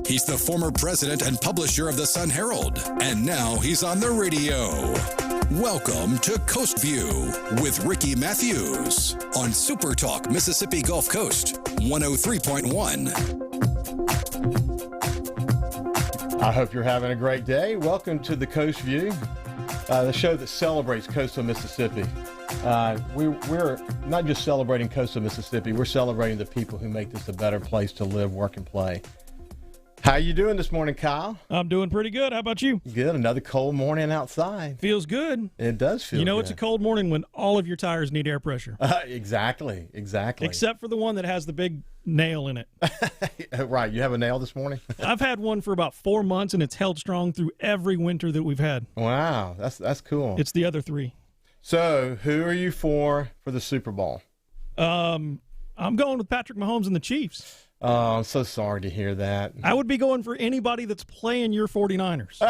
He's the former president and publisher of the Sun Herald, and now he's on the radio. Welcome to Coast View with Ricky Matthews on SuperTalk Mississippi Gulf Coast 103.1. I hope you're having a great day. Welcome to the Coast View, the show that celebrates coastal Mississippi. We're not just celebrating coastal Mississippi, we're celebrating the people who make this a better place to live, work, and play. How you doing this morning, Kyle? I'm doing pretty good. How about you? Good. Another cold morning outside. Feels good. It does feel good. It's a cold morning when all of your tires need air pressure. Exactly. Except for the one that has the big nail in it. Right. You have a nail this morning? I've had one for about 4 months, and it's held strong through every winter that we've had. Wow. That's cool. It's the other three. So, who are you for the Super Bowl? I'm going with Patrick Mahomes and the Chiefs. Oh, I'm so sorry to hear that. I would be going for anybody that's playing your 49ers.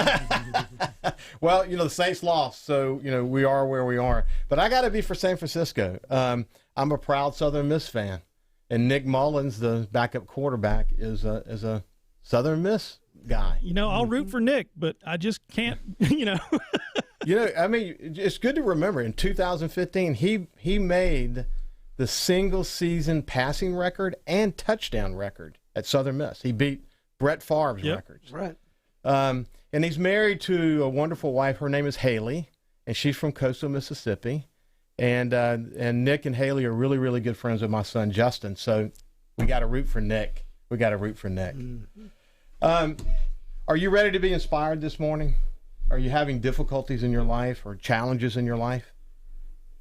Well, the Saints lost, so, we are where we are. But I got to be for San Francisco. I'm a proud Southern Miss fan. And Nick Mullins, the backup quarterback, is a Southern Miss guy. I'll root for Nick, but I just can't, It's good to remember, in 2015, he made the single-season passing record and touchdown record at Southern Miss. He beat Brett Favre's records. Right. And he's married to a wonderful wife. Her name is Haley, and she's from coastal Mississippi. And Nick and Haley are really, really good friends with my son, Justin. So we got to root for Nick. Mm-hmm. Are you ready to be inspired this morning? Are you having difficulties in your life or challenges in your life?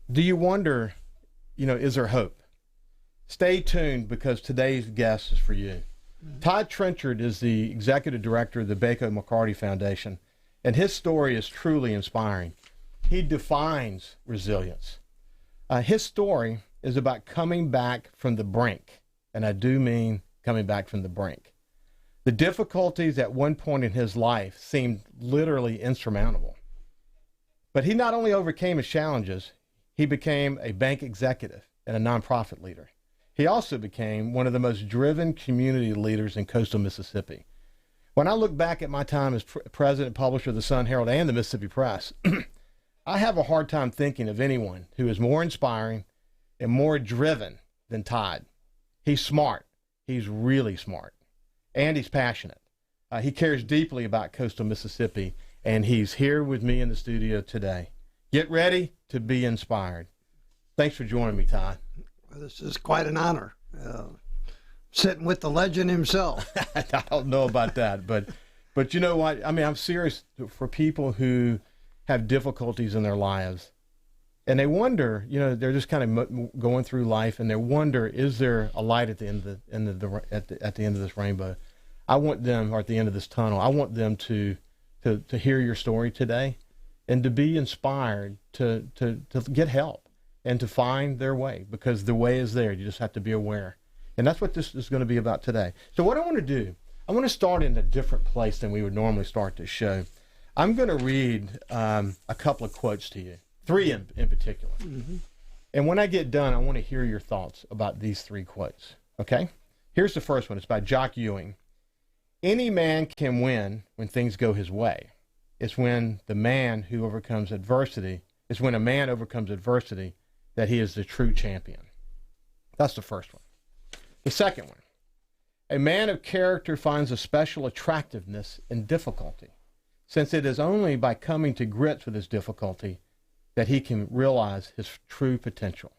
Do you wonder, is there hope? Stay tuned because today's guest is for you. Mm-hmm. Todd Trenchard is the executive director of the Baco McCarty Foundation, and his story is truly inspiring. He defines resilience. His story is about coming back from the brink, and I do mean coming back from the brink. The difficulties at one point in his life seemed literally insurmountable. But he not only overcame his challenges, he became a bank executive and a nonprofit leader. He also became one of the most driven community leaders in coastal Mississippi. When I look back at my time as president and publisher of the Sun Herald and the Mississippi Press, I have a hard time thinking of anyone who is more inspiring and more driven than Todd. He's smart. He's really smart. And he's passionate. He cares deeply about coastal Mississippi, and he's here with me in the studio today. Get ready to be inspired. Thanks for joining me, Todd. Well, this is quite an honor. Sitting with the legend himself. I don't know about that, but you know what? I'm serious for people who have difficulties in their lives, and they wonder, they're just kind of going through life, and they wonder, is there a light at the end of at the end of this rainbow? I want them, or at the end of this tunnel, I want them to hear your story today, and to be inspired to get help and to find their way, because the way is there. You just have to be aware, and that's what this is going to be about today. So what I want to do, I want to start in a different place than we would normally start this show. I'm going to read a couple of quotes to you. 3 in particular. Mm-hmm. And when I get done, I want to hear your thoughts about these 3 quotes. Okay? Here's the first one. It's by Jock Ewing. Any man can win when things go his way. It's when a man overcomes adversity that he is the true champion. That's the first one. The second one. A man of character finds a special attractiveness in difficulty, since it is only by coming to grips with his difficulty that he can realize his true potential.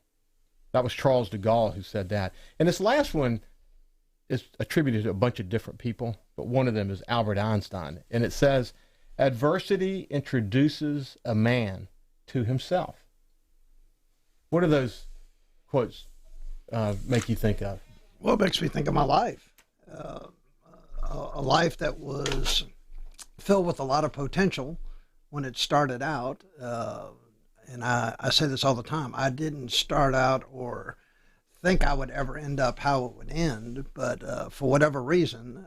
That was Charles de Gaulle who said that. And this last one is attributed to a bunch of different people, but one of them is Albert Einstein. And it says, adversity introduces a man to himself. What do those quotes make you think of? Well, it makes me think of my life. A life that was filled with a lot of potential when it started out. And I say this all the time. I didn't start out or think I would ever end up how it would end, but for whatever reason,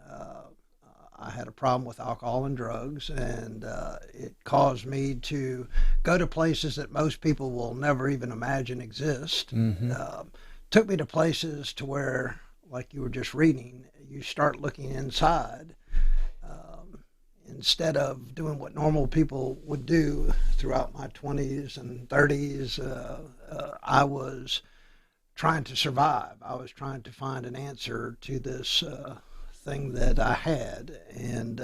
I had a problem with alcohol and drugs, and it caused me to go to places that most people will never even imagine exist. Mm-hmm. Took me to places to where, like you were just reading, you start looking inside instead of doing what normal people would do throughout my 20s and 30s, I was trying to survive. I was trying to find an answer to this thing that I had, and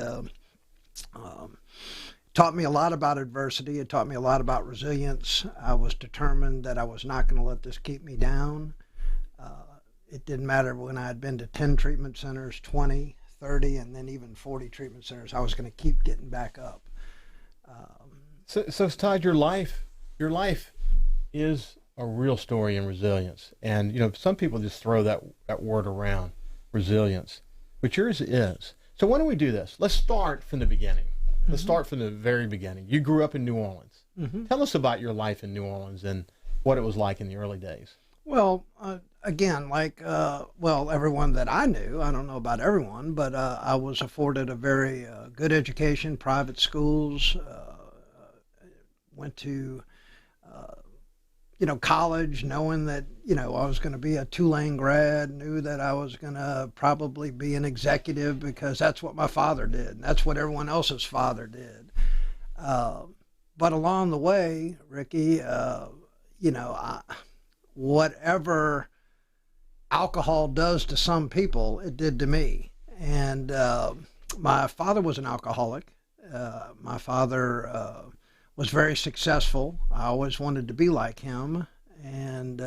taught me a lot about adversity. It taught me a lot about resilience. I was determined that I was not going to let this keep me down. It didn't matter when I had been to 10 treatment centers, 20, 30, and then even 40 treatment centers. I was going to keep getting back up. So Todd, your life is a real story in resilience. And, you know, some people just throw that word around, resilience, but yours is. So why don't we do this? Let's start from the beginning. Let's start from the very beginning. You grew up in New Orleans. Tell us about your life in New Orleans and what it was like in the early days. Well, again, like, everyone that I knew, I don't know about everyone, but I was afforded a very good education, private schools, went to, college knowing that, I was going to be a Tulane grad, knew that I was going to probably be an executive because that's what my father did. And that's what everyone else's father did. But along the way, Ricky, whatever alcohol does to some people, it did to me. And my father was an alcoholic. My father was very successful. I always wanted to be like him. And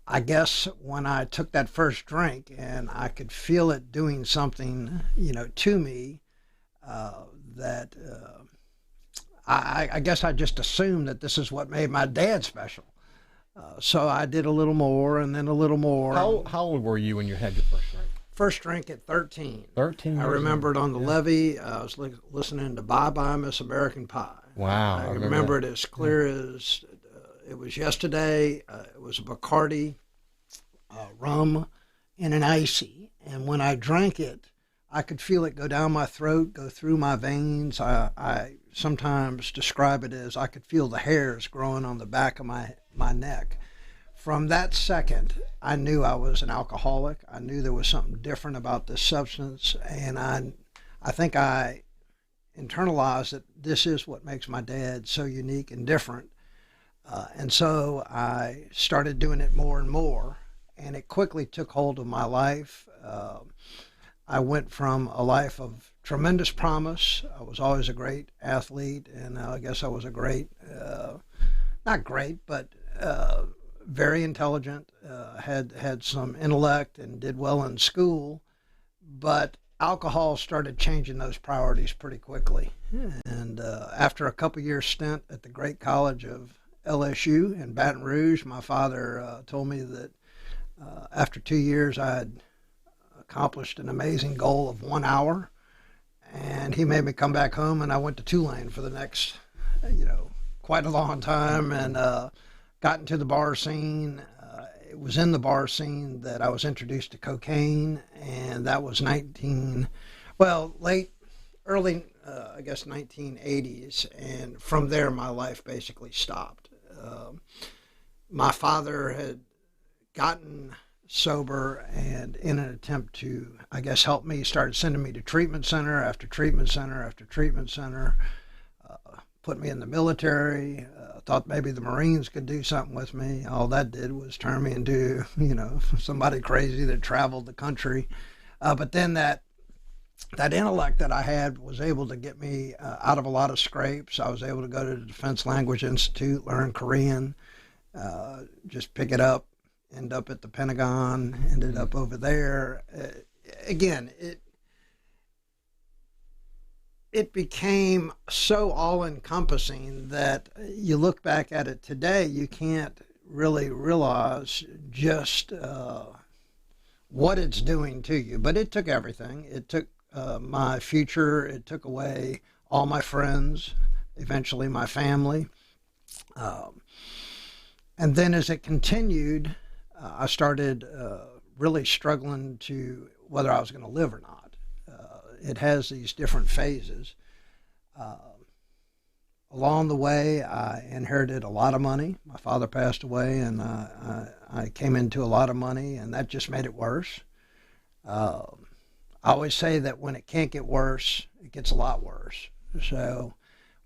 I guess when I took that first drink and I could feel it doing something, to me, that I guess I just assumed that this is what made my dad special. So I did a little more and then a little more. How old were you when you had your first drink? First drink at 13. 13 I remember it on the levee. I was listening to Bye Bye Miss American Pie. Wow. I remember it as clear as it was yesterday. It was a Bacardi, rum, and an icy. And when I drank it, I could feel it go down my throat, go through my veins. I sometimes describe it as I could feel the hairs growing on the back of my neck. From that second, I knew I was an alcoholic. I knew there was something different about this substance, and I think I internalized that this is what makes my dad so unique and different. And so I started doing it more and more, and it quickly took hold of my life. I went from a life of tremendous promise. I was always a great athlete, and I guess I was a great, not great, but very intelligent, had some intellect and did well in school, but alcohol started changing those priorities pretty quickly. And after a couple years stint at the great college of LSU in Baton Rouge, my father told me that after 2 years I had accomplished an amazing goal of 1 hour, and he made me come back home, and I went to Tulane for the next, quite a long time, and got into the bar scene. It was in the bar scene that I was introduced to cocaine, and that was early, I guess 1980s, and from there my life basically stopped. My father had gotten sober, and in an attempt to, I guess, help me, started sending me to treatment center after treatment center after treatment center, put me in the military, thought maybe the Marines could do something with me. All that did was turn me into, somebody crazy that traveled the country. But then that intellect that I had was able to get me out of a lot of scrapes. I was able to go to the Defense Language Institute, learn Korean, just pick it up, end up at the Pentagon, ended up over there. Again, it became so all-encompassing that you look back at it today, you can't really realize just what it's doing to you. But it took everything. It took my future. It took away all my friends, eventually my family. And then as it continued, I started really struggling to whether I was going to live or not. It has these different phases. Along the way, I inherited a lot of money. My father passed away, and I came into a lot of money, and that just made it worse. I always say that when it can't get worse, it gets a lot worse. So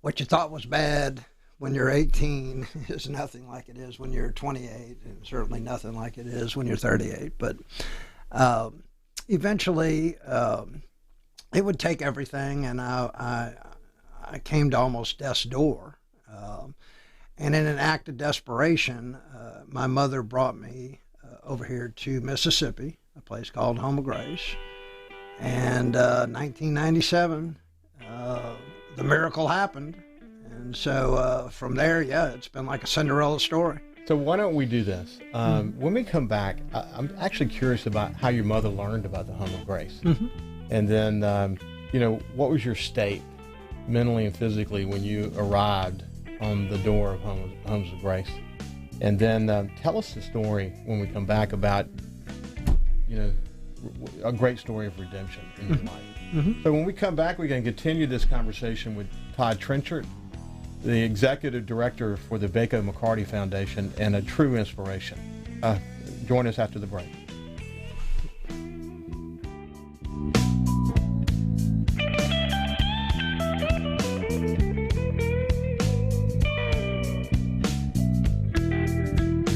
what you thought was bad when you're 18 is nothing like it is when you're 28, and certainly nothing like it is when you're 38. But eventually, it would take everything, and I came to almost death's door. And in an act of desperation, my mother brought me over here to Mississippi, a place called Home of Grace. And 1997, the miracle happened. And so from there, it's been like a Cinderella story. So why don't we do this? When we come back, I'm actually curious about how your mother learned about the Home of Grace. Mm-hmm. And then, what was your state mentally and physically when you arrived on the door of Homes of Grace? And then tell us the story when we come back about, a great story of redemption in your life. Mm-hmm. So when we come back, we're going to continue this conversation with Todd Trenchard, the executive director for the Baco McCarty Foundation, and a true inspiration. Join us after the break.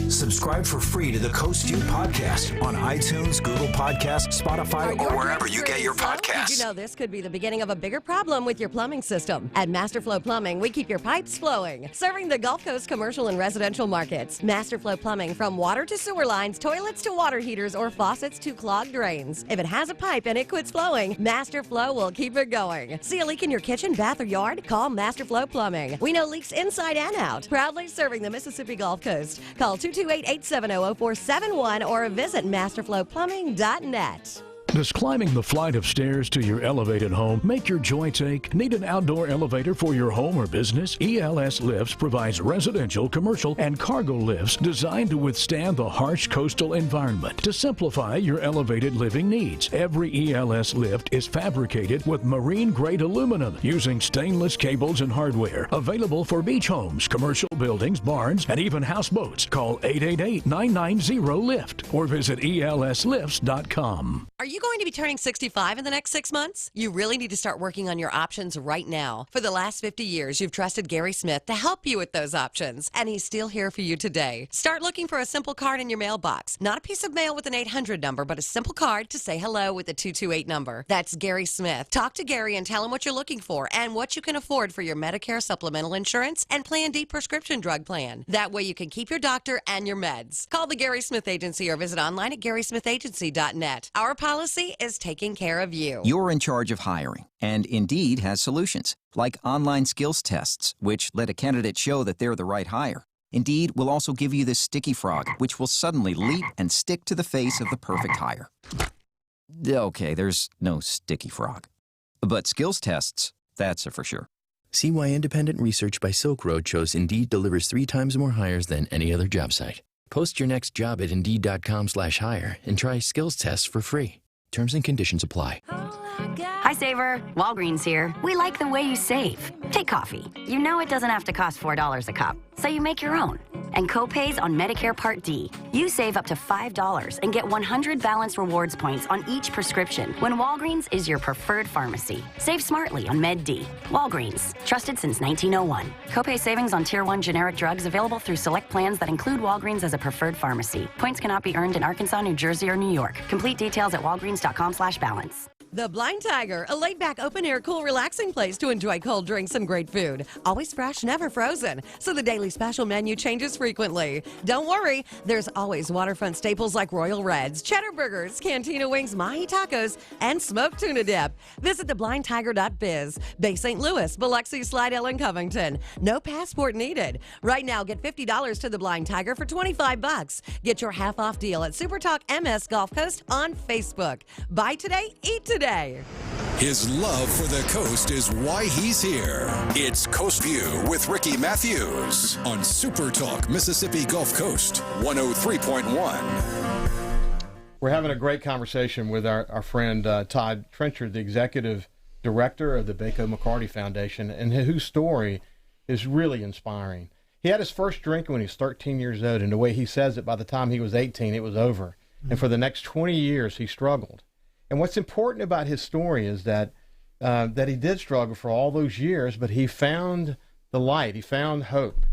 Subscribe for free to the Coast View podcast on iTunes, Google Podcasts, Spotify, or wherever you get your podcasts. Did you know this could be the beginning of a bigger problem with your plumbing system? At Masterflow Plumbing, we keep your pipes flowing, serving the Gulf Coast commercial and residential markets. Masterflow Plumbing, from water to sewer lines, toilets to water heaters, or faucets to clogged drains. If it has a pipe and it quits flowing, Masterflow will keep it going. See a leak in your kitchen, bath, or yard? Call Masterflow Plumbing. We know leaks inside and out. Proudly serving the Mississippi Gulf Coast. Call 228-870-0471 or visit masterflowplumbing.net. Does climbing the flight of stairs to your elevated home make your joints ache? Need an outdoor elevator for your home or business? ELS Lifts provides residential, commercial, and cargo lifts designed to withstand the harsh coastal environment to simplify your elevated living needs. Every ELS lift is fabricated with marine-grade aluminum using stainless cables and hardware. Available for beach homes, commercial buildings, barns, and even houseboats. Call 888-990-LIFT or visit elslifts.com. Are you going to be turning 65 in the next 6 months? You really need to start working on your options right now. For the last 50 years, you've trusted Gary Smith to help you with those options, and he's still here for you today. Start looking for a simple card in your mailbox. Not a piece of mail with an 800 number, but a simple card to say hello with a 228 number. That's Gary Smith. Talk to Gary and tell him what you're looking for and what you can afford for your Medicare supplemental insurance and Plan D prescription drug plan. That way you can keep your doctor and your meds. Call the Gary Smith Agency or visit online at GarySmithAgency.net. Our policy is taking care of you. You're in charge of hiring, and Indeed has solutions, like online skills tests, which let a candidate show that they're the right hire. Indeed will also give you this sticky frog, which will suddenly leap and stick to the face of the perfect hire. Okay, there's no sticky frog. But skills tests, that's a for sure. See why independent research by Silk Road shows Indeed delivers 3 times more hires than any other job site. Post your next job at Indeed.com/hire and try skills tests for free. Terms and conditions apply. Hi, Saver. Walgreens here. We like the way you save. Take coffee. You know it doesn't have to cost $4 a cup, so you make your own. And co-pays on Medicare Part D. You save up to $5 and get 100 Balance Rewards points on each prescription when Walgreens is your preferred pharmacy. Save smartly on Med D. Walgreens. Trusted since 1901. Copay savings on Tier 1 generic drugs available through select plans that include Walgreens as a preferred pharmacy. Points cannot be earned in Arkansas, New Jersey, or New York. Complete details at walgreens.com/balance. The Blind Tiger, a laid-back, open-air, cool, relaxing place to enjoy cold drinks and great food. Always fresh, never frozen, so the daily special menu changes frequently. Don't worry, there's always waterfront staples like Royal Reds, cheddar burgers, cantina wings, mahi tacos, and smoked tuna dip. Visit theblindtiger.biz. Bay St. Louis, Biloxi, Slidell, and Covington. No passport needed. Right now, get $50 to the Blind Tiger for $25. Get your half-off deal at SuperTalk MS Gulf Coast on Facebook. Buy today, eat today. His love for the coast is why he's here. It's Coast View with Ricky Matthews on SuperTalk Mississippi Gulf Coast 103.1. We're having a great conversation with our friend Todd Trenchard, the executive director of the Baco McCarty Foundation, and whose story is really inspiring. He had his first drink when he was 13 years old, and the way he says it, by the time he was 18, it was over. And for the next 20 years, he struggled. And what's important about his story is that that he did struggle for all those years, but he found the light. He found hope.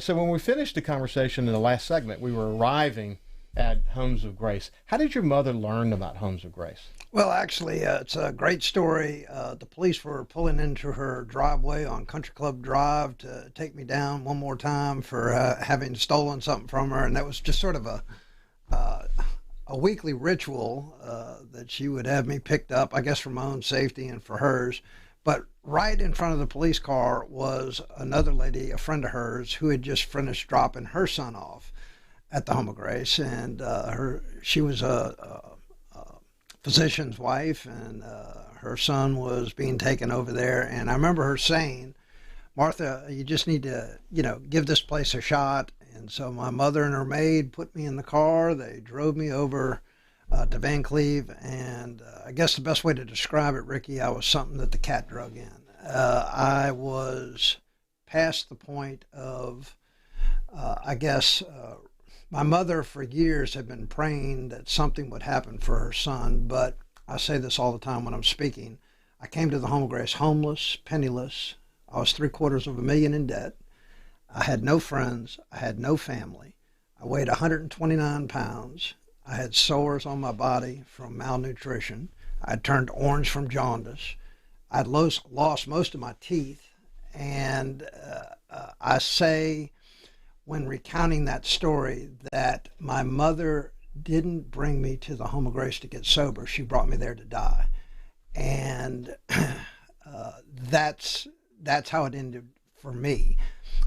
So when we finished the conversation in the last segment, we were arriving at Homes of Grace. How did your mother learn about Homes of Grace? Well, actually, it's a great story. The police were pulling into her driveway on Country Club Drive to take me down one more time for having stolen something from her, and that was just sort of a weekly ritual that she would have me picked up, I guess for my own safety and for hers. But right in front of the police car was another lady, a friend of hers, who had just finished dropping her son off at the Home of Grace, and she was a physician's wife, and her son was being taken over there. And I remember her saying, "Martha, you just need to, give this place a shot." And so my mother and her maid put me in the car. They drove me over to Van Cleve, and I guess the best way to describe it, Ricky, I was something that the cat drug in. I was past the point of, my mother for years had been praying that something would happen for her son, but I say this all the time when I'm speaking. I came to the Home of Grace homeless, penniless. I was $750,000 in debt. I had no friends. I had no family. I weighed 129 pounds. I had sores on my body from malnutrition. I had turned orange from jaundice. I'd lost most of my teeth. And I say, when recounting that story, that my mother didn't bring me to the Home of Grace to get sober. She brought me there to die. And that's how it ended for me.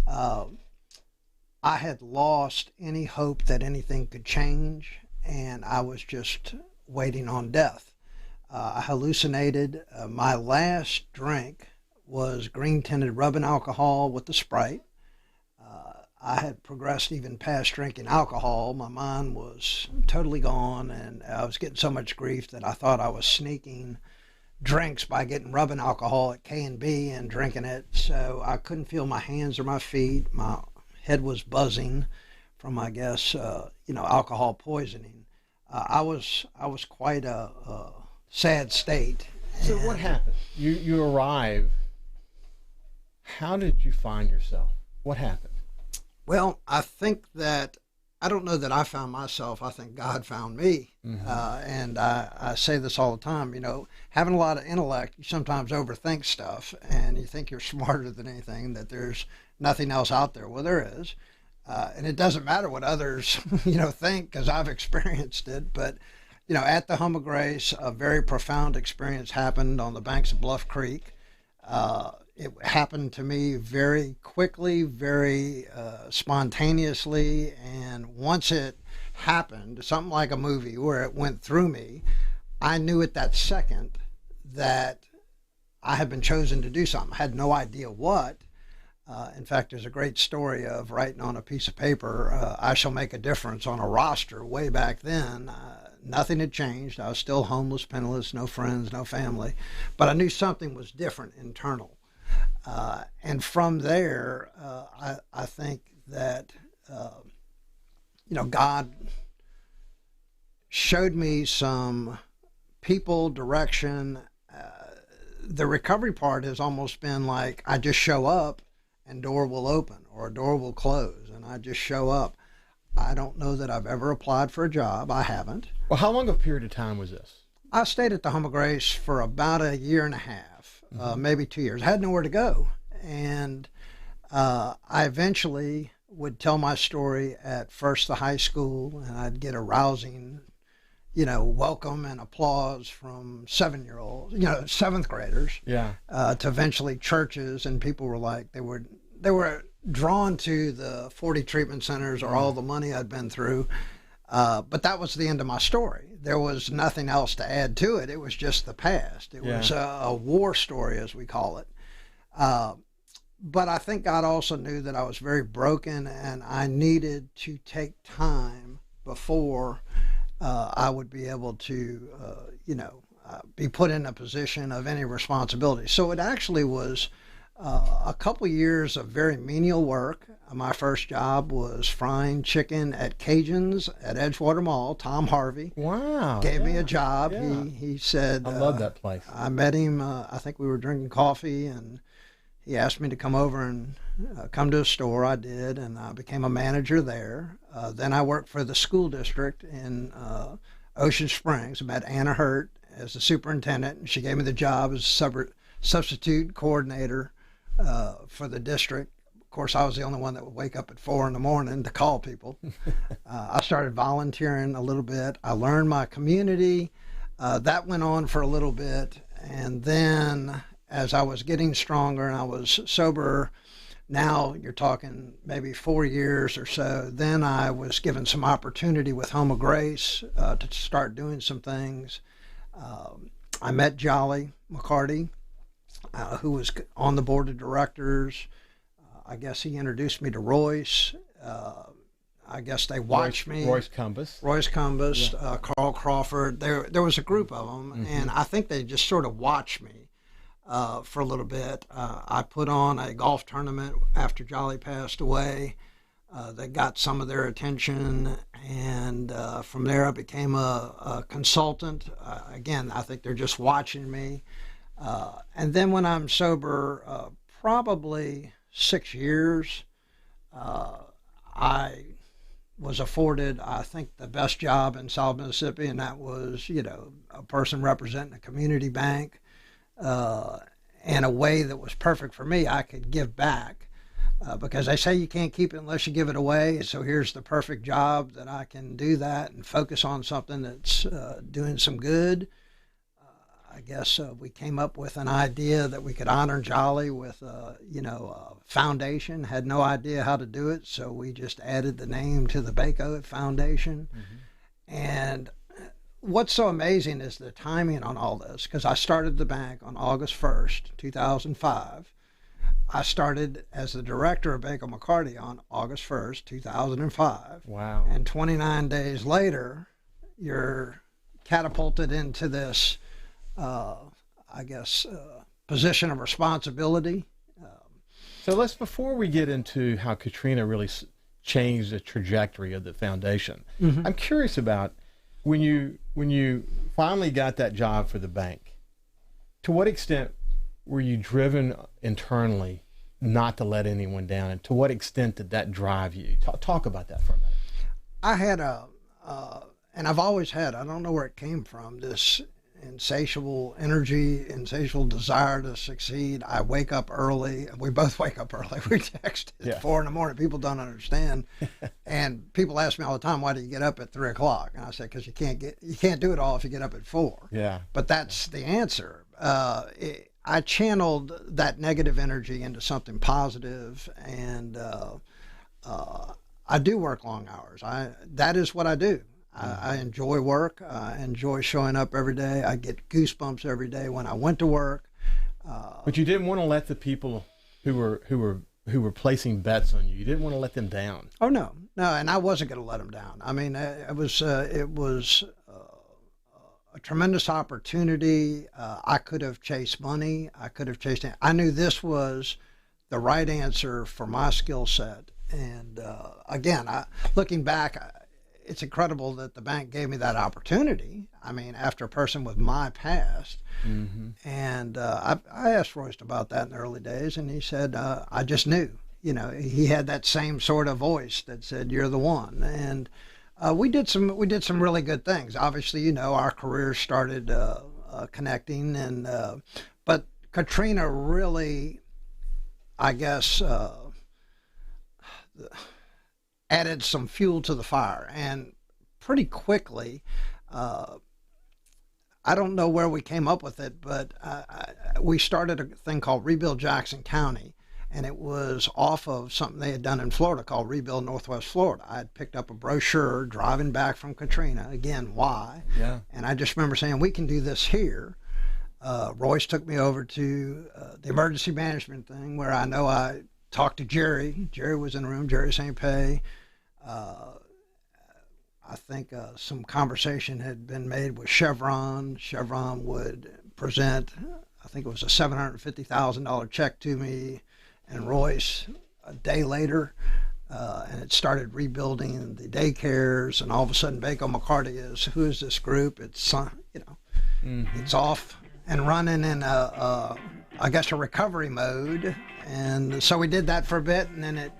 I had lost any hope that anything could change, and I was just waiting on death. I hallucinated. My last drink was green-tinted rubbing alcohol with the Sprite. I had progressed even past drinking alcohol. My mind was totally gone, and I was getting so much grief that I thought I was sneaking drinks by getting rubbing alcohol at K&B and drinking it. So I couldn't feel my hands or my feet. My head was buzzing from, I guess, alcohol poisoning. I was quite a sad state. So what happened? You arrive. How did you find yourself? What happened? Well, I think that, I don't know that I found myself. I think God found me. Mm-hmm. And I say this all the time, having a lot of intellect, you sometimes overthink stuff and you think you're smarter than anything, that there's nothing else out there. Well, there is. And it doesn't matter what others, think, because I've experienced it. But, at the Home of Grace, a very profound experience happened on the banks of Bluff Creek. It happened to me very quickly, very spontaneously, and once it happened, something like a movie where it went through me, I knew at that second that I had been chosen to do something. I had no idea what. In fact, there's a great story of writing on a piece of paper, "I shall make a difference" on a roster way back then. Nothing had changed. I was still homeless, penniless, no friends, no family, but I knew something was different internal. And from there, I think that, God showed me some people, direction. The recovery part has almost been like, I just show up and door will open or a door will close, and I just show up. I don't know that I've ever applied for a job. I haven't. Well, how long of a period of time was this? I stayed at the Home of Grace for about a year and a half, maybe 2 years. I had nowhere to go. And I eventually would tell my story at first the high school, and I'd get a rousing, welcome and applause from 7-year-olds, seventh graders. Yeah. To eventually churches, and people were like, they were drawn to the 40 treatment centers or all the money I'd been through. But that was the end of my story. There was nothing else to add to it. It was just the past. It was a war story, as we call it. But I think God also knew that I was very broken, and I needed to take time before I would be able to, be put in a position of any responsibility. So it actually was A couple years of very menial work. My first job was frying chicken at Cajun's at Edgewater Mall. Tom Harvey gave me a job. Yeah. He said, I love that place. I met him, I think we were drinking coffee, and he asked me to come over and come to a store. I did, and I became a manager there. Then I worked for the school district in Ocean Springs. I met Anna Hurt as the superintendent, and she gave me the job as substitute coordinator for the district. Of course, I was the only one that would wake up at 4 in the morning to call people. I started volunteering a little bit. I learned my community. That went on for a little bit. And then as I was getting stronger and I was sober, now you're talking maybe 4 years or so, then I was given some opportunity with Home of Grace to start doing some things. I met Jolly McCarty, who was on the board of directors. I guess he introduced me to Royce. I guess they watched me. Royce Cumbus. Yeah. Carl Crawford. There was a group of them, and I think they just sort of watched me for a little bit. I put on a golf tournament after Jolly passed away that got some of their attention, and from there I became a consultant. Again, I think they're just watching me. And then when I'm sober, probably 6 years, I was afforded, I think, the best job in South Mississippi, and that was, a person representing a community bank in a way that was perfect for me. I could give back because they say you can't keep it unless you give it away. So here's the perfect job that I can do that and focus on something that's doing some good. I guess we came up with an idea that we could honor Jolly with, a foundation. Had no idea how to do it, so we just added the name to the Baco Foundation. And what's so amazing is the timing on all this, because I started the bank on August 1st, 2005. I started as the director of Baco McCarty on August 1st, 2005. Wow. And 29 days later, you're catapulted into this position of responsibility. So before we get into how Katrina really changed the trajectory of the foundation, I'm curious about when you finally got that job for the bank, to what extent were you driven internally not to let anyone down, and to what extent did that drive you? Talk about that for a minute. I had and I've always had, I don't know where it came from, this insatiable energy, insatiable desire to succeed. I wake up early. We both wake up early. We text at 4 in the morning. People don't understand. And people ask me all the time, why do you get up at 3 o'clock? And I say, because you can't do it all if you get up at 4. Yeah. But that's the answer. I channeled that negative energy into something positive, and I do work long hours. That is what I do. I enjoy work. I enjoy showing up every day. I get goosebumps every day when I went to work. But you didn't want to let the people who were placing bets on you. You didn't want to let them down. Oh no, and I wasn't going to let them down. I mean, it was a tremendous opportunity. I could have chased money. I could have chased it. I knew this was the right answer for my skill set. And again, looking back, it's incredible that the bank gave me that opportunity. I mean, after a person with my past. And I asked Royce about that in the early days, and he said, I just knew. He had that same sort of voice that said, you're the one. And we did some really good things. Obviously, our careers started connecting, and but Katrina really, I guess, added some fuel to the fire. And pretty quickly, I don't know where we came up with it, but we started a thing called Rebuild Jackson County, and it was off of something they had done in Florida called Rebuild Northwest Florida. I had picked up a brochure driving back from Katrina. Again, why? Yeah. And I just remember saying, we can do this here. Royce took me over to the emergency management thing, where I know I talked to Jerry. Jerry was in the room, Jerry St. Pei. I think some conversation had been made with Chevron. Chevron would present I think it was a $750,000 check to me and Royce a day later. And it started rebuilding the daycares, and all of a sudden, Baco McCarty who is this group? It's, it's off and running in a recovery mode. And so we did that for a bit, and then it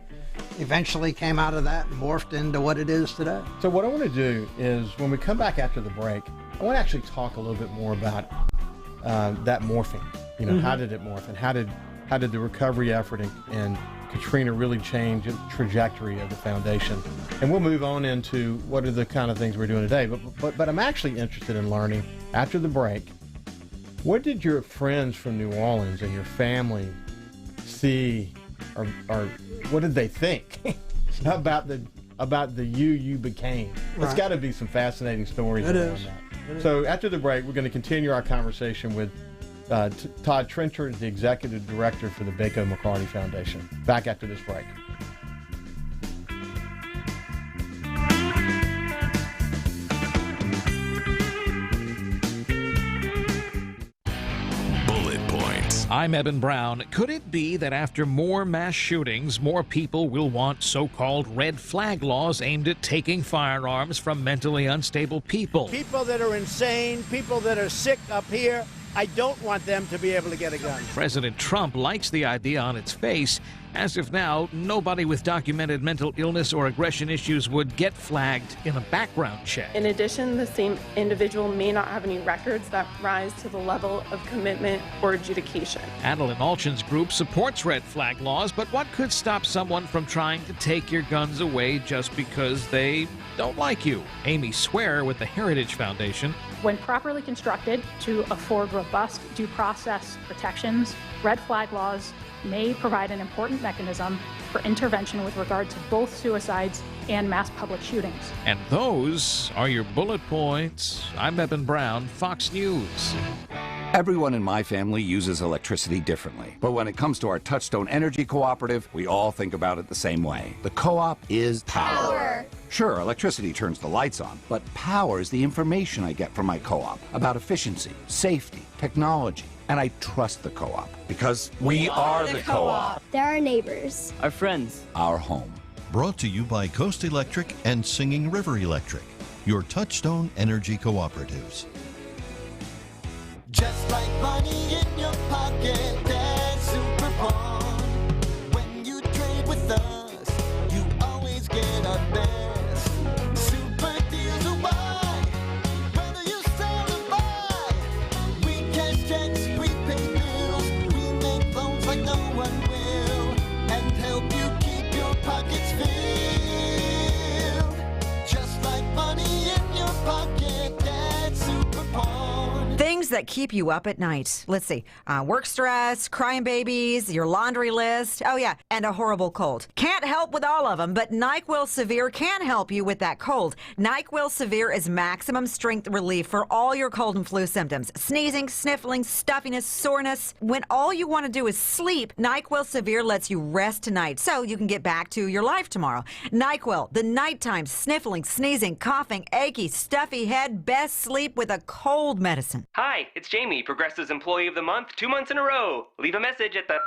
eventually came out of that and morphed into what it is today. So what I want to do is, when we come back after the break, I want to actually talk a little bit more about that morphing. How did it morph, and how did the recovery effort and Katrina really changed the trajectory of the foundation? And we'll move on into what are the kind of things we're doing today. But I'm actually interested in learning, after the break, what did your friends from New Orleans and your family see, or what did they think about the you became? Right. It's got to be some fascinating stories around that. So after the break, we're going to continue our conversation with Todd Trencher is the Executive Director for the Baco McCarty Foundation. Back after this break. Bullet points. I'm Eben Brown. Could it be that after more mass shootings, more people will want so-called red flag laws aimed at taking firearms from mentally unstable people? People that are insane, people that are sick up here, I don't want them to be able to get a gun. President Trump likes the idea on its face, as if now nobody with documented mental illness or aggression issues would get flagged in a background check. In addition, the same individual may not have any records that rise to the level of commitment or adjudication. Adeline Alchin's group supports red flag laws, but what could stop someone from trying to take your guns away just because they don't like you? Amy Swear with the Heritage Foundation. When properly constructed to afford robust due process protections, red flag laws may provide an important mechanism for intervention with regard to both suicides and mass public shootings. And those are your bullet points. I'm Eben Brown, Fox News. Everyone in my family uses electricity differently. But when it comes to our Touchstone Energy Cooperative, we all think about it the same way. The co-op is power. Sure, electricity turns the lights on, but power is the information I get from my co-op about efficiency, safety, technology. And I trust the co-op because we are the co-op. They're our neighbors. Our friends. Our home. Brought to you by Coast Electric and Singing River Electric, your Touchstone Energy Cooperatives. Just like money in your pocket, that's super fun. When you trade with us, you always get our best. Super deals are why, whether you sell or buy. We cash checks, prepaid bills, we make loans like no one will, and help you keep your pockets filled. Just like money in your pocket, that's super fun. Things that keep you up at night. Let's see. Work stress, crying babies, your laundry list. Oh, yeah, and a horrible cold. Can't help with all of them, but NyQuil Severe can help you with that cold. NyQuil Severe is maximum strength relief for all your cold and flu symptoms. Sneezing, sniffling, stuffiness, soreness. When all you want to do is sleep, NyQuil Severe lets you rest tonight so you can get back to your life tomorrow. NyQuil, the nighttime sniffling, sneezing, coughing, achy, stuffy head, best sleep with a cold medicine. Hi, it's Jamie, Progressive's Employee of the Month, 2 months in a row. Leave a message at the...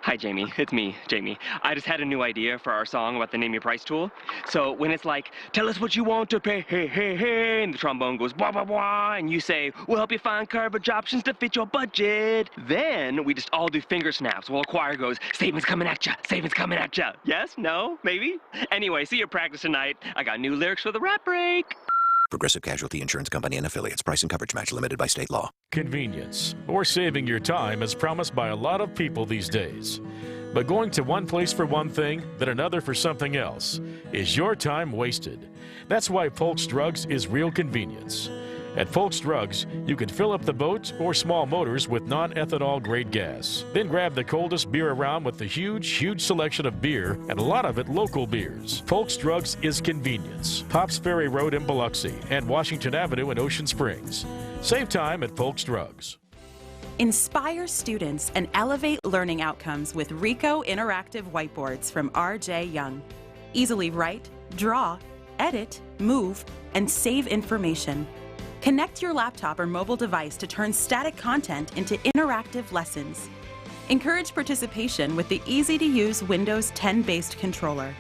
Hi, Jamie. It's me, Jamie. I just had a new idea for our song about the Name Your Price tool. So when it's like, tell us what you want to pay, hey, hey, hey, and the trombone goes, blah, blah, blah, and you say, we'll help you find coverage options to fit your budget. Then we just all do finger snaps while a choir goes, savings coming at ya, savings coming at ya. Yes? No? Maybe? Anyway, see your practice tonight. I got new lyrics for the rap break. Progressive Casualty Insurance Company and Affiliates. Price and coverage match limited by state law. Convenience or saving your time is promised by a lot of people these days. But going to one place for one thing, then another for something else, is your time wasted. That's why Folks Drugs is real convenience. At Folks Drugs, you can fill up the boats or small motors with non-ethanol grade gas. Then grab the coldest beer around with the huge selection of beer, and a lot of it local beers. Folks Drugs is convenience. Pops Ferry Road in Biloxi and Washington Avenue in Ocean Springs. Save time at Folks Drugs. Inspire students and elevate learning outcomes with Ricoh Interactive Whiteboards from R.J. Young. Easily write, draw, edit, move, and save information. Connect your laptop or mobile device to turn static content into interactive lessons. Encourage participation with the easy-to-use Windows 10-based controller.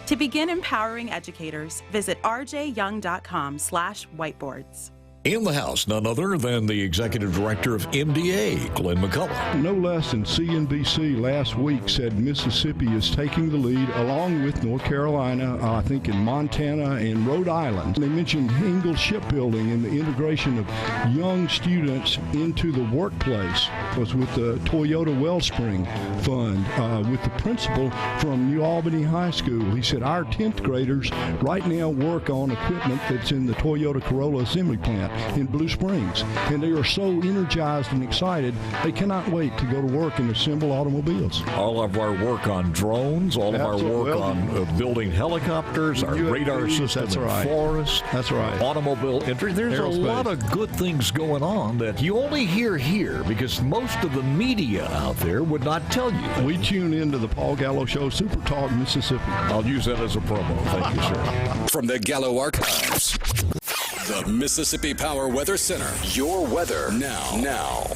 To begin empowering educators, visit rjyoung.com/whiteboards. In the house, none other than the executive director of MDA, Glenn McCullough. No less than CNBC last week said Mississippi is taking the lead along with North Carolina, I think in Montana and Rhode Island. They mentioned Ingalls Shipbuilding and the integration of young students into the workplace was with the Toyota Wellspring Fund, with the principal from New Albany High School. He said our 10th graders right now work on equipment that's in the Toyota Corolla assembly plant in Blue Springs, and they are so energized and excited they cannot wait to go to work and assemble automobiles. All of our work on drones, all of our work on building helicopters, our radar system in forest, automobile entry. There's a lot of good things going on that you only hear here because most of the media out there would not tell you. We tune into the Paul Gallo Show, Super Talk, Mississippi. I'll use that as a promo. Thank you, sir. From the Gallo Archives, the Mississippi Power Weather Center. Your weather now.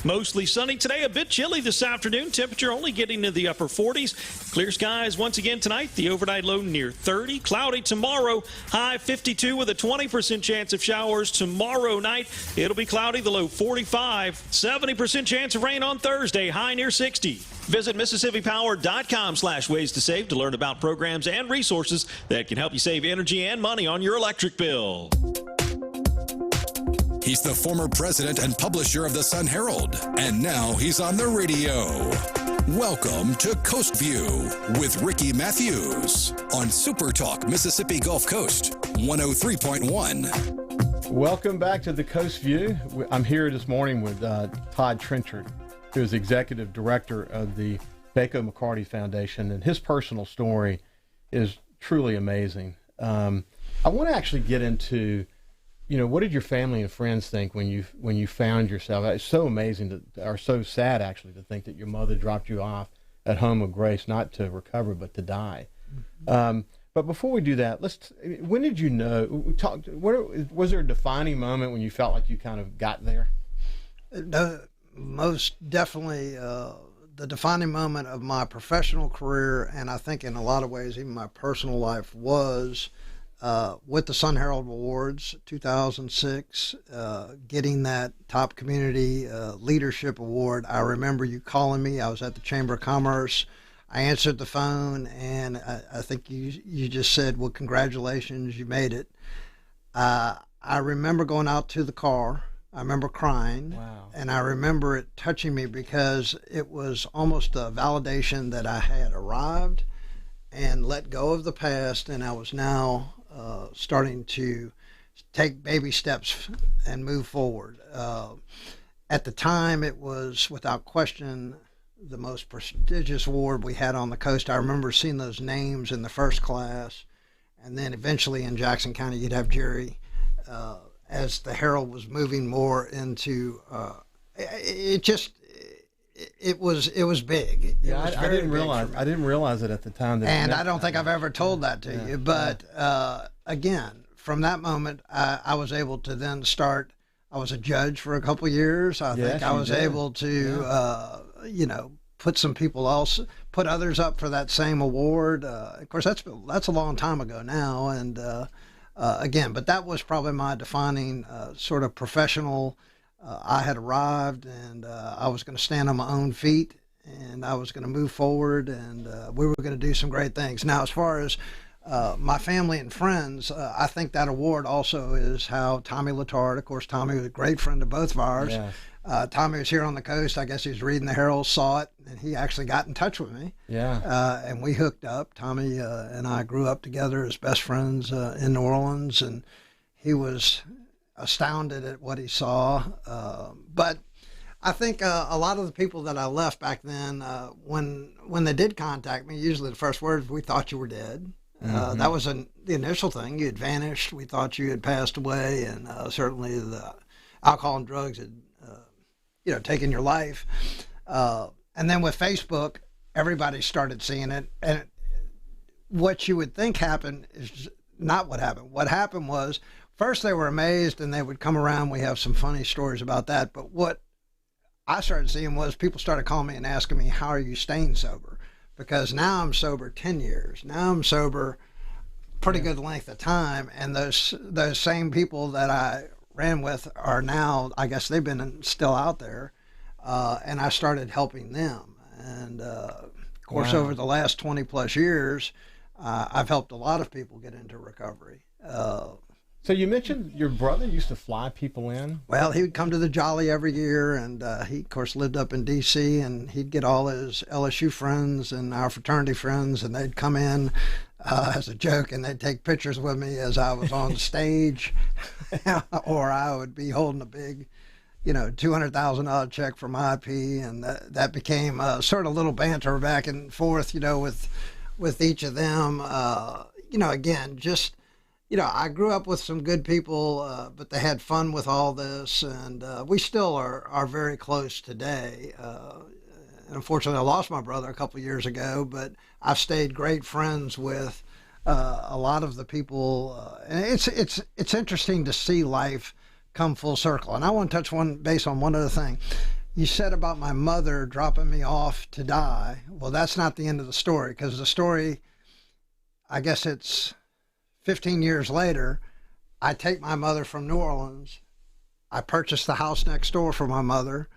Mostly sunny today, a bit chilly this afternoon. Temperature only getting to the upper 40s. Clear skies once again tonight. The overnight low near 30. Cloudy tomorrow, high 52 with a 20% chance of showers. Tomorrow night, it'll be cloudy, the low 45. 70% chance of rain on Thursday, high near 60. Visit MississippiPower.com/ways to save to learn about programs and resources that can help you save energy and money on your electric bill. He's the former president and publisher of the Sun Herald, and now he's on the radio. Welcome to Coast View with Ricky Matthews on SuperTalk Mississippi Gulf Coast 103.1. Welcome back to the Coast View. I'm here this morning with Todd Trenchard, who is executive director of the Bako McCarty Foundation, and his personal story is truly amazing. I want to actually get into, what did your family and friends think when you found yourself? It's so amazing or so sad actually to think that your mother dropped you off at Home of Grace, not to recover but to die. Mm-hmm. But before we do that, when did you know? Was there a defining moment when you felt like you kind of got there? Most definitely the defining moment of my professional career, and I think in a lot of ways even my personal life, was with the Sun Herald Awards 2006, getting that top community leadership award. I remember you calling me. I was at the Chamber of Commerce. I answered the phone, and I think you just said, well, congratulations, you made it. I remember going out to the car. I remember crying. Wow. And I remember it touching me because it was almost a validation that I had arrived and let go of the past, and I was now starting to take baby steps and move forward. At the time, it was without question the most prestigious award we had on the coast. I remember seeing those names in the first class, and then eventually in Jackson County, you'd have Jerry. As the Herald was moving more into, it was big. Yeah, I didn't realize it at the time. And I don't think I've ever told that to you. But again, from that moment, I was able to then start. I was a judge for a couple of years. I think I was able to, put others up for that same award. Of course, that's a long time ago now, and again, but that was probably my defining sort of professional. I had arrived, and I was going to stand on my own feet, and I was going to move forward, and we were going to do some great things. Now, as far as my family and friends, I think that award also is how Tommy Letard, of course, Tommy was a great friend of both of ours. Yes. Tommy was here on the coast. I guess he was reading the Herald, saw it, and he actually got in touch with me. Yeah. And we hooked up. Tommy and I grew up together as best friends in New Orleans, and he was astounded at what he saw. But I think a lot of the people that I left back then, when they did contact me, usually the first words, we thought you were dead. Mm-hmm. That was the initial thing. You had vanished. We thought you had passed away, and certainly the alcohol and drugs had taken your life. And then with Facebook, everybody started seeing it. And what you would think happened is not what happened. What happened was first they were amazed and they would come around. We have some funny stories about that. But what I started seeing was people started calling me and asking me, how are you staying sober? Because now I'm sober 10 years. Now I'm sober pretty good length of time. And those same people that I ran with are now, I guess they've been still out there. And I started helping them. And of course, over the last 20 plus years, I've helped a lot of people get into recovery. So you mentioned your brother used to fly people in? Well, he would come to the Jolly every year, and he, of course, lived up in D.C., and he'd get all his LSU friends and our fraternity friends, and they'd come in as a joke, and they'd take pictures with me as I was on stage, or I would be holding a big, $200,000 check from IP, and that became sort of a little banter back and forth, with each of them. Again, just... I grew up with some good people, but they had fun with all this, and we still are very close today. And unfortunately, I lost my brother a couple of years ago, but I've stayed great friends with a lot of the people. And it's interesting to see life come full circle. And I want to touch base on one other thing. You said about my mother dropping me off to die. Well, that's not the end of the story, because the story, I guess it's 15 years later, I take my mother from New Orleans. I purchase the house next door for my mother.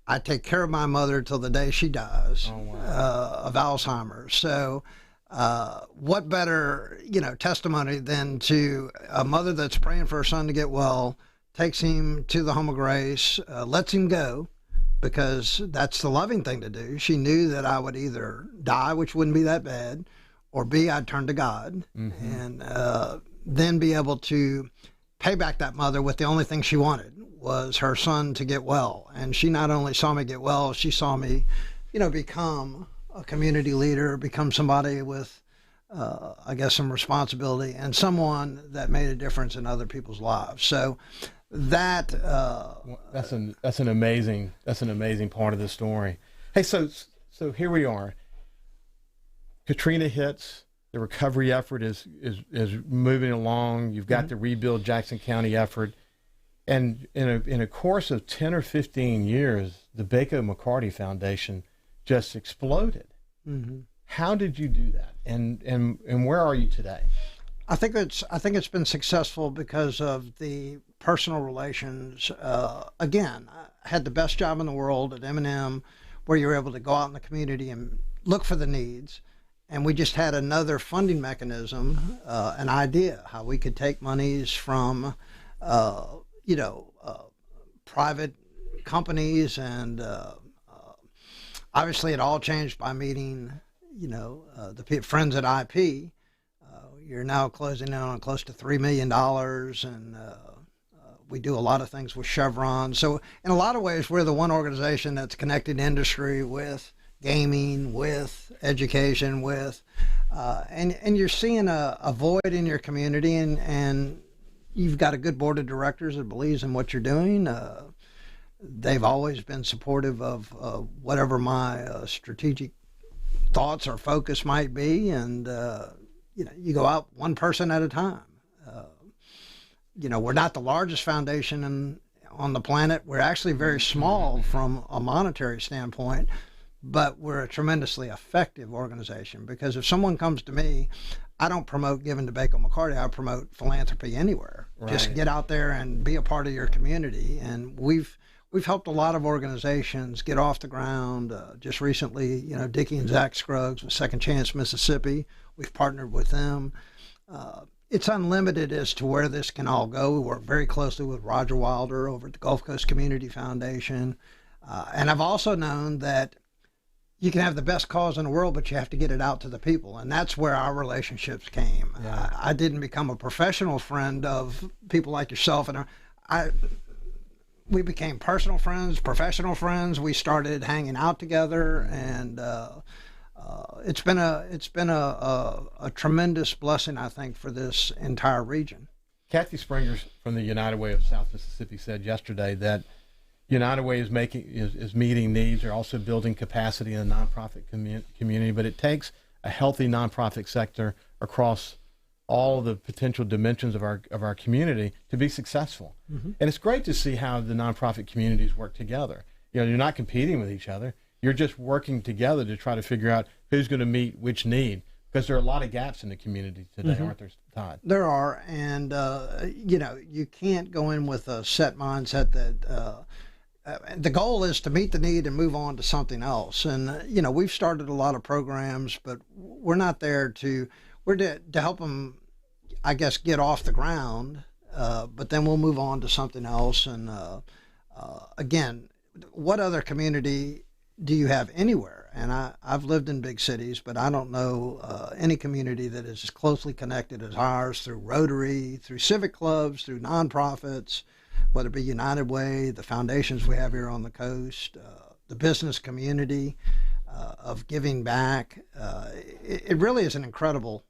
I take care of my mother till the day she dies of Alzheimer's. So what better, testimony than to a mother that's praying for her son to get well, takes him to the home of grace, lets him go, because that's the loving thing to do. She knew that I would either die, which wouldn't be that bad, or B, I'd turn to God, and then be able to pay back that mother with the only thing she wanted was her son to get well. And she not only saw me get well, she saw me, become a community leader, become somebody with, I guess, some responsibility, and someone that made a difference in other people's lives. So that that's an amazing part of the story. Hey, so here we are. Katrina hits, the recovery effort is moving along. You've got the Rebuild Jackson County effort. And in a course of 10 or 15 years, the Baco McCarty Foundation just exploded. How did you do that? And where are you today? I think it's been successful because of the personal relations. Again, I had the best job in the world at M&M, where you're able to go out in the community and look for the needs. And we just had another funding mechanism, an idea how we could take monies from, private companies. And obviously it all changed by meeting, the friends at IP. You're now closing in on close to $3 million. And we do a lot of things with Chevron. So in a lot of ways, we're the one organization that's connected industry with gaming, with education, with, and you're seeing a void in your community, and you've got a good board of directors that believes in what you're doing. They've always been supportive of whatever my strategic thoughts or focus might be, and you go out one person at a time. We're not the largest foundation on the planet. We're actually very small from a monetary standpoint, but we're a tremendously effective organization, because if someone comes to me, I don't promote giving to Baco McCarty. I promote philanthropy anywhere. Right. Just get out there and be a part of your community. And we've helped a lot of organizations get off the ground. Just recently, Dickie and Zach Scruggs with Second Chance Mississippi. We've partnered with them. It's unlimited as to where this can all go. We work very closely with Roger Wilder over at the Gulf Coast Community Foundation. And I've also known that you can have the best cause in the world, but you have to get it out to the people. And that's where our relationships came. Yeah. I didn't become a professional friend of people like yourself. And we became personal friends, professional friends. We started hanging out together, and it's been a tremendous blessing, I think, for this entire region. Kathy Springers from the United Way of South Mississippi said yesterday that United Way is meeting needs. They're also building capacity in the nonprofit community, but it takes a healthy nonprofit sector across all the potential dimensions of our community to be successful. And it's great to see how the nonprofit communities work together. You know, you're not competing with each other. You're just working together to try to figure out who's going to meet which need, because there are a lot of gaps in the community today, aren't there, Todd? There are, and you know, you can't go in with a set mindset that the goal is to meet the need and move on to something else. And you know, we've started a lot of programs, but we're not there to help them, I guess, get off the ground. But then we'll move on to something else. And again, what other community do you have anywhere? And I've lived in big cities, but I don't know any community that is as closely connected as ours through Rotary, through civic clubs, through nonprofits, whether it be United Way, the foundations we have here on the coast, the business community of giving back. It really is an incredible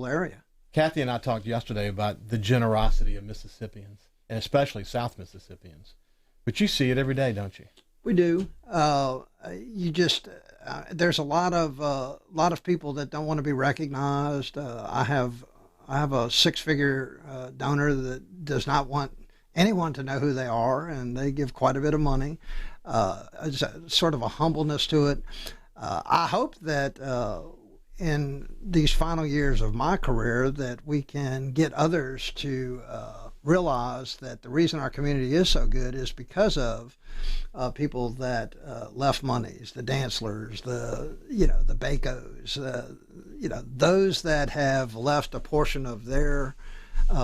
area. Kathy and I talked yesterday about the generosity of Mississippians, and especially South Mississippians. But you see it every day, don't you? We do. You just there's a lot of people that don't want to be recognized. I have a six-figure donor that does not want anyone to know who they are, and they give quite a bit of money. It's sort of a humbleness to it. I hope that in these final years of my career that we can get others to realize that the reason our community is so good is because of people that left monies, the Dancelers, the Bacos, those that have left a portion of their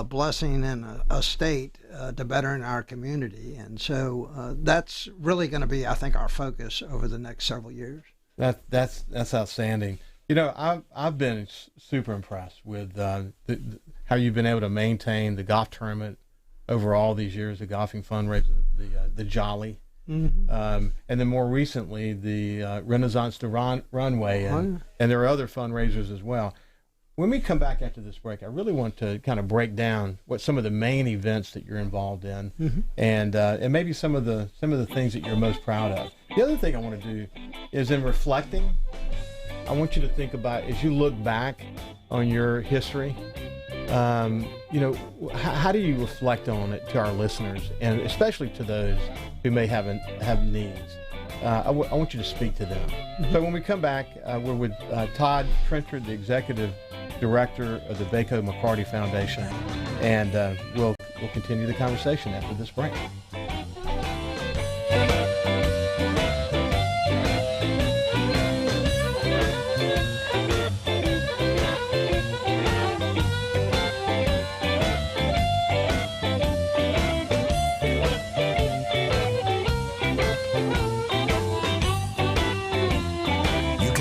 blessing and a state to better in our community. And so that's really going to be, I think, our focus over the next several years. That's outstanding. You know, I've been super impressed with how you've been able to maintain the golf tournament over all these years, the golfing fundraiser, the Jolly, and then more recently the Renaissance to Runway, and there are other fundraisers as well. When we come back after this break, I really want to kind of break down what some of the main events that you're involved in, and maybe some of the things that you're most proud of. The other thing I want to do is, in reflecting, I want you to think about, as you look back on your history, how do you reflect on it to our listeners, and especially to those who may have needs? I want you to speak to them. So when we come back, we're with Todd Trenchard, the Executive Director of the Baco McCarty Foundation, and we'll continue the conversation after this break.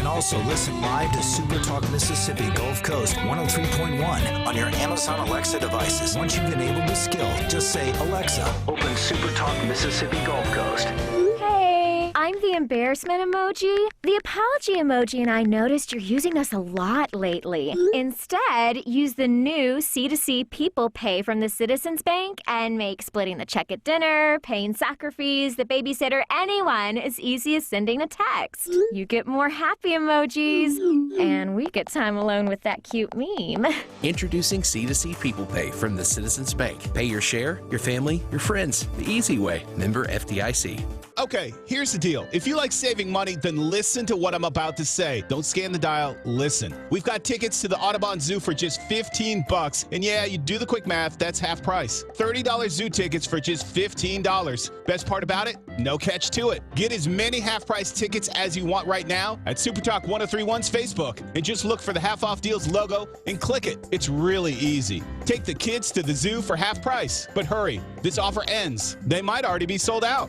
Also listen live to SuperTalk Mississippi Gulf Coast 103.1 on your Amazon Alexa devices. Once you've enabled the skill, just say, Alexa, open SuperTalk Mississippi Gulf Coast. Hey, I'm the embarrassment emoji. The apology emoji, and I noticed you're using us a lot lately. Instead, use the new C2C People Pay from the Citizens Bank and make splitting the check at dinner, paying soccer fees, the babysitter, anyone as easy as sending a text. You get more happy emojis, and we get time alone with that cute meme. Introducing C2C People Pay from the Citizens Bank. Pay your share, your family, your friends, the easy way. Member FDIC. Okay, here's the deal. If you like saving money, then listen to what I'm about to say. Don't scan the dial, listen. We've got tickets to the Audubon Zoo for just $15. And yeah, you do the quick math, that's half price. $30 zoo tickets for just $15. Best part about it? No catch to it. Get as many half-price tickets as you want right now at SuperTalk 1031's Facebook. And just look for the Half Off Deals logo and click it. It's really easy. Take the kids to the zoo for half price. But hurry, this offer ends. They might already be sold out.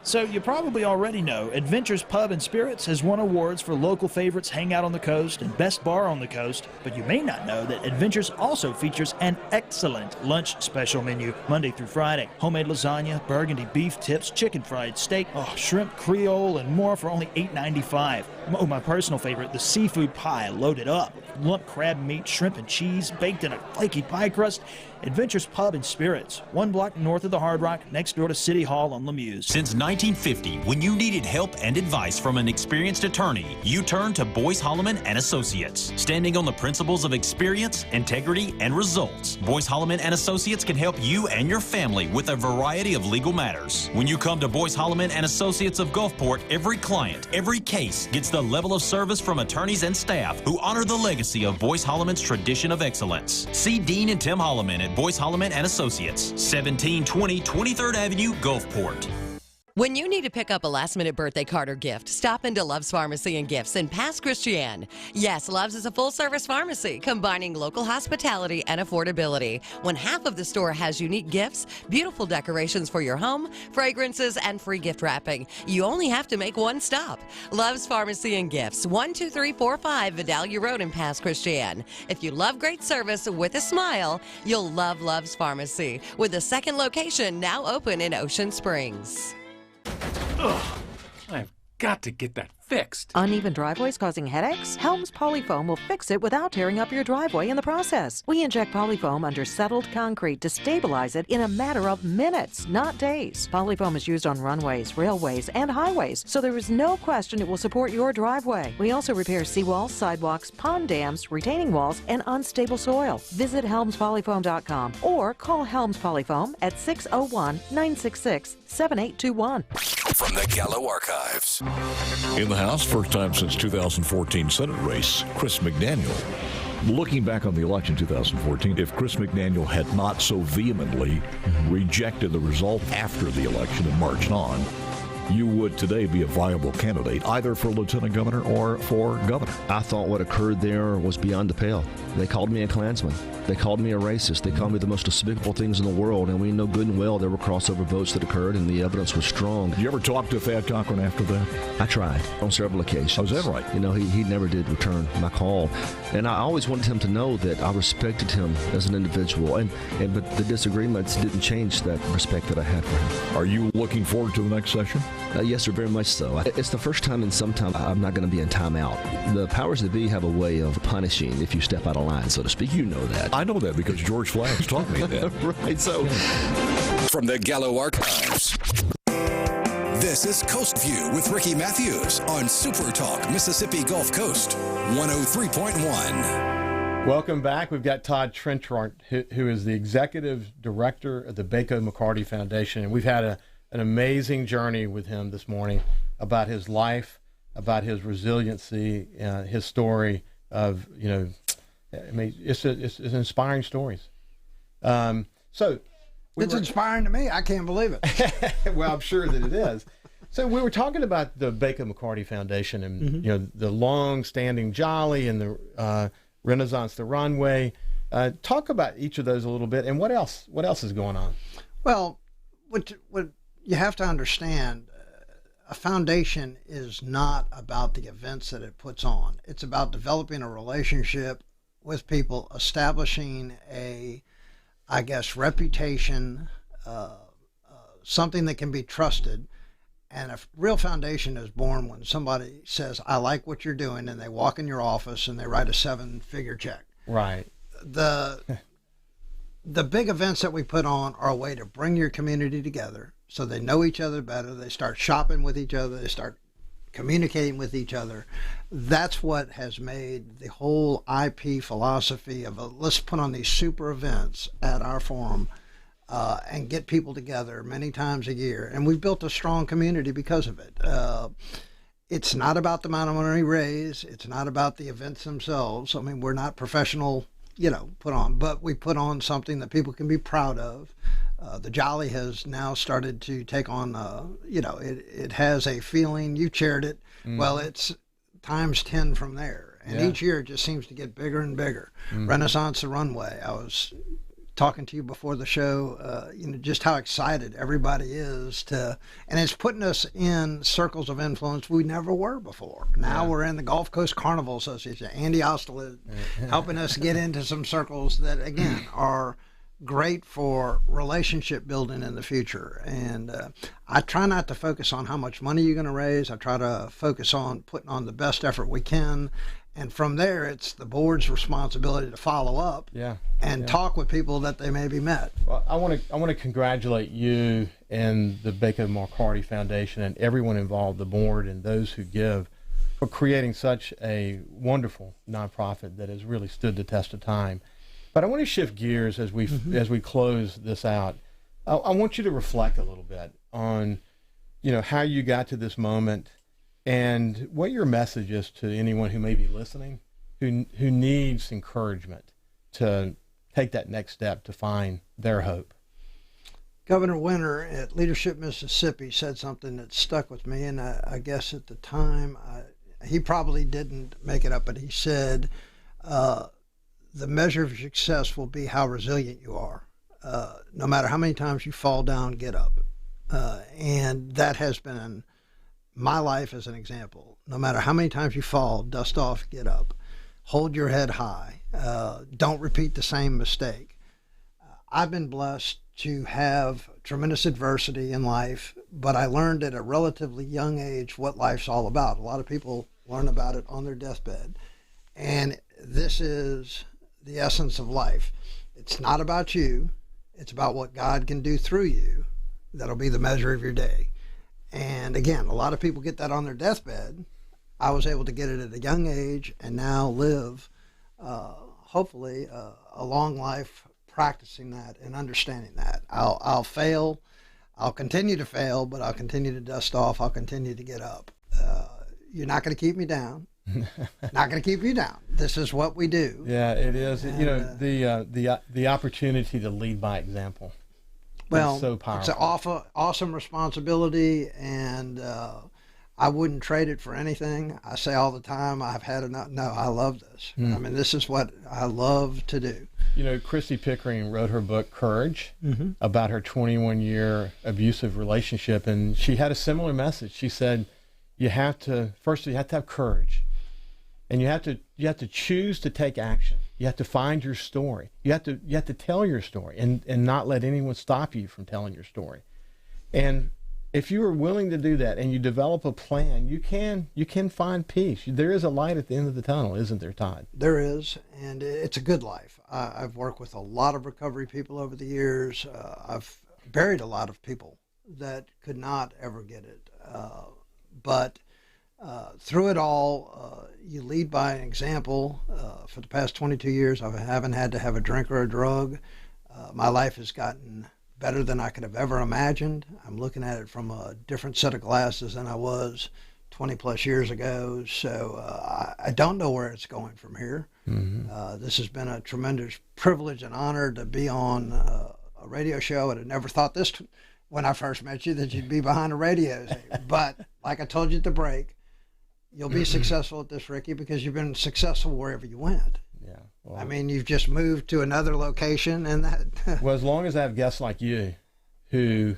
So you probably already know Adventures Pub and Spirits has won awards for local favorites Hangout on the Coast and Best Bar on the Coast, but you may not know that Adventures also features an excellent lunch special menu Monday through Friday. Homemade lasagna, burgundy beef tips, chicken fried steak, shrimp creole, and more for only $8.95. Oh, my personal favorite, the seafood pie loaded up. lump crab meat, shrimp, and cheese baked in a flaky pie crust. Adventures Pub and Spirits, 1 block north of the Hard Rock, next door to City Hall on Lemuse. Since 1950, when you needed help and advice from an experienced attorney, you turned to Boyce Holloman and Associates. Standing on the principles of experience, integrity, and results, Boyce Holloman and Associates can help you and your family with a variety of legal matters. When you come to Boyce Holloman and Associates of Gulfport, every client, every case gets the level of service from attorneys and staff who honor the legacy of Boyce Holloman's tradition of excellence. See Dean and Tim Holloman at Boyce Holloman and Associates, 1720 23rd Avenue, Gulfport. When you need to pick up a last-minute birthday card or gift, stop into Love's Pharmacy and Gifts in Pass Christian. Yes, Love's is a full-service pharmacy combining local hospitality and affordability. When half of the store has unique gifts, beautiful decorations for your home, fragrances, and free gift wrapping, you only have to make one stop. Love's Pharmacy and Gifts, 12345 Vidalia Road in Pass Christian. If you love great service with a smile, you'll love Love's Pharmacy, with a second location now open in Ocean Springs. Ugh, I've got to get that fixed. Uneven driveways causing headaches? Helms Polyfoam will fix it without tearing up your driveway in the process. We inject Polyfoam under settled concrete to stabilize it in a matter of minutes, not days. Polyfoam is used on runways, railways, and highways, so there is no question it will support your driveway. We also repair seawalls, sidewalks, pond dams, retaining walls, and unstable soil. Visit HelmsPolyfoam.com or call Helms Polyfoam at 601-966-7821. From the Gallo Archives. In the House, first time since 2014 Senate race, Chris McDaniel. Looking back on the election 2014, if Chris McDaniel had not so vehemently rejected the result after the election and marched on, you would today be a viable candidate, either for lieutenant governor or for governor. I thought what occurred there was beyond the pale. They called me a Klansman. They called me a racist. They called me the most despicable things in the world, and we know good and well there were crossover votes that occurred, and the evidence was strong. Did you ever talk to Thad Cochran after that? I tried on several occasions. Oh, is that right? You know, he never did return my call, and I always wanted him to know that I respected him as an individual, but the disagreements didn't change that respect that I had for him. Are you looking forward to the next session? Yes, sir, very much so. It's the first time in some time I'm not going to be in timeout. The powers that be have a way of punishing if you step out of line, so to speak. You know that. I know that because George Flags taught me that. Right, so. From the Gallo Archives. This is Coast View with Ricky Matthews on SuperTalk Mississippi Gulf Coast 103.1. Welcome back. We've got Todd Trenchard, who is the executive director of the Bako McCarty Foundation, and we've had an amazing journey with him this morning about his life, about his resiliency, his story of, I mean, it's inspiring stories. So it's inspiring to me. I can't believe it. Well, I'm sure that it is. So we were talking about the Bako McCarty Foundation and the long-standing Jolly and the Renaissance the Runway. Talk about each of those a little bit, and what else is going on? Well, what you have to understand, a foundation is not about the events that it puts on. It's about developing a relationship with people, establishing a, reputation, something that can be trusted. And a real foundation is born when somebody says, I like what you're doing, and they walk in your office and they write a 7-figure check. Right. The big events that we put on are a way to bring your community together so they know each other better. They start shopping with each other. They start communicating with each other. That's what has made the whole IP philosophy of let's put on these super events at our forum and get people together many times a year. And we've built a strong community because of it. It's not about the amount of money raised. It's not about the events themselves. I mean, we're not professional, put on, but we put on something that people can be proud of. The Jolly has now started to take on, it has a feeling. You chaired it. Mm-hmm. Well, it's times 10 from there. And each year it just seems to get bigger and bigger. Mm-hmm. Renaissance the Runway. I was talking to you before the show, just how excited everybody is to, and it's putting us in circles of influence we never were before. Now we're in the Gulf Coast Carnival Association. Andy Ostel is helping us get into some circles that, again, are great for relationship building in the future. And I try not to focus on how much money you're going to raise. I try to focus on putting on the best effort we can And from there, it's the board's responsibility to follow up and talk with people that they maybe met. Well, I want to congratulate you and the Baker McCarty Foundation and everyone involved, the board and those who give, for creating such a wonderful nonprofit that has really stood the test of time. But I want to shift gears as we close this out. I want you to reflect a little bit on, how you got to this moment and what your message is to anyone who may be listening, who needs encouragement to take that next step to find their hope. Governor Winter at Leadership Mississippi said something that stuck with me, and I guess at the time, he probably didn't make it up, but he said, the measure of success will be how resilient you are. No matter how many times you fall down, get up. And that has been my life as an example. No matter how many times you fall, dust off, get up. Hold your head high. Don't repeat the same mistake. I've been blessed to have tremendous adversity in life, but I learned at a relatively young age what life's all about. A lot of people learn about it on their deathbed. And this is the essence of life. It's not about you. It's about what God can do through you. That'll be the measure of your day. And again, a lot of people get that on their deathbed. I was able to get it at a young age and now live, hopefully, a long life practicing that and understanding that. I'll fail. I'll continue to fail, but I'll continue to dust off. I'll continue to get up. You're not going to keep me down. Not going to keep you down. This is what we do. Yeah, it is. And, the opportunity to lead by example. Well, is so powerful. It's an awesome responsibility, and I wouldn't trade it for anything. I say all the time, I've had enough. No, I love this. I mean, this is what I love to do. Christy Pickering wrote her book, Courage, about her 21-year abusive relationship, and she had a similar message. She said, you have to have courage, and you have to choose to take action. You have to find your story. You have to tell your story and not let anyone stop you from telling your story. And if you are willing to do that and you develop a plan, you can find peace. There is a light at the end of the tunnel, isn't there, Todd? There is, and it's a good life. I've worked with a lot of recovery people over the years. I've buried a lot of people that could not ever get it. But through it all, you lead by an example. For the past 22 years, I haven't had to have a drink or a drug. My life has gotten better than I could have ever imagined. I'm looking at it from a different set of glasses than I was 20 plus years ago. So I don't know where it's going from here. This has been a tremendous privilege and honor to be on a radio show. And I never thought this when I first met you that you'd be behind a radio. But like I told you at the break, you'll be successful at this, Ricky, because you've been successful wherever you went. Yeah. Well, I mean, you've just moved to another location, and that. Well, as long as I have guests like you who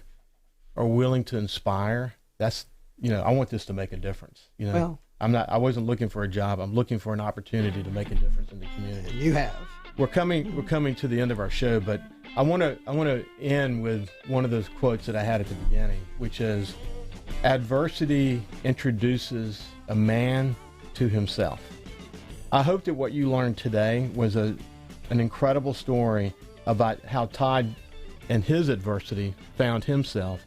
are willing to inspire, that's, I want this to make a difference. Well, I wasn't looking for a job. I'm looking for an opportunity to make a difference in the community. You have. We're coming to the end of our show, but I want to end with one of those quotes that I had at the beginning, which is, adversity introduces a man to himself. I hope that what you learned today was an incredible story about how Todd and his adversity found himself,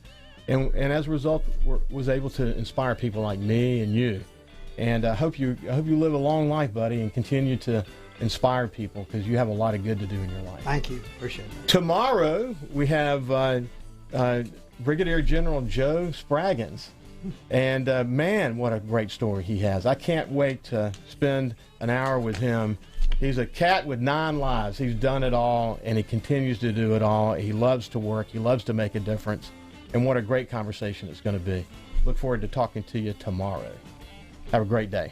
and as a result was able to inspire people like me and you. And I hope you live a long life, buddy, and continue to inspire people, because you have a lot of good to do in your life. Thank you. Appreciate it. Tomorrow we have Brigadier General Joe Spraggins. And man, what a great story he has. I can't wait to spend an hour with him. He's a cat with 9 lives. He's done it all, and he continues to do it all. He loves to work. He loves to make a difference. And what a great conversation it's going to be. Look forward to talking to you tomorrow. Have a great day.